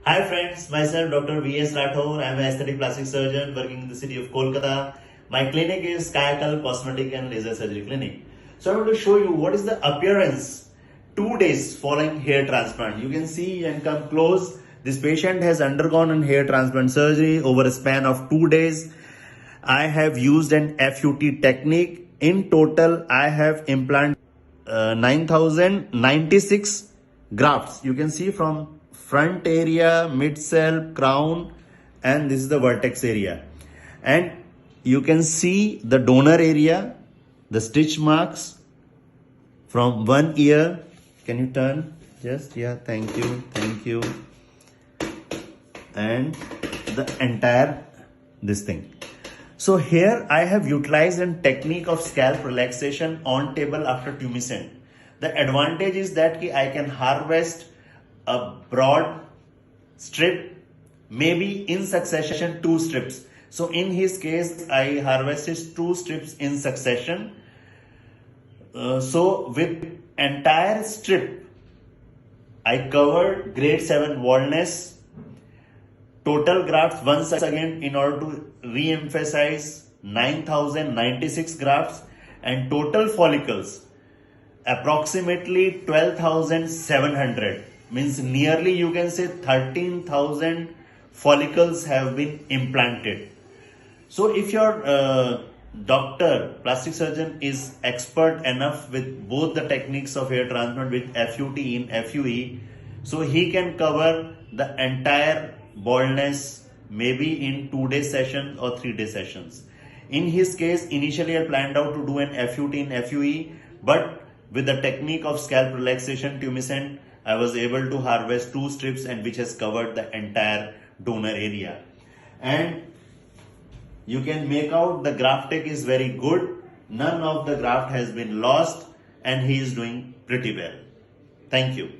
Hi friends, myself Dr. V.S. Rathore. I am an aesthetic plastic surgeon working in the city of Kolkata. My clinic is Scalp, Cosmetic and Laser Surgery Clinic. So I want to show you what is the appearance 2 days following hair transplant. You can see and come close. This patient has undergone an hair transplant surgery over a span of 2 days. I have used an FUT technique. In total, I have implanted 9,096 grafts. You can see from front area, mid scalp, crown, and this is the vertex area. And you can see the donor area, the stitch marks from one ear. Can you turn? Just, yeah, thank you. And the entire this thing. So here I have utilized a technique of scalp relaxation on table after tumescent. The advantage is that I can harvest a broad strip, maybe in succession 2 strips. So in his case, I harvested 2 strips in succession. So with entire strip, I covered grade 7 baldness. Total grafts, once again, in order to re-emphasize, 9,096 grafts, and total follicles approximately 12,700, means nearly you can say 13,000 follicles have been implanted. So if your doctor, plastic surgeon is expert enough with both the techniques of hair transplant with FUT in FUE, so he can cover the entire baldness maybe in 2-day sessions or 3-day sessions. In his case, initially I planned out to do an FUT in FUE, but with the technique of scalp relaxation tumescent, I was able to harvest 2 strips and which has covered the entire donor area. And you can make out the graft take is very good. None of the graft has been lost and he is doing pretty well. Thank you.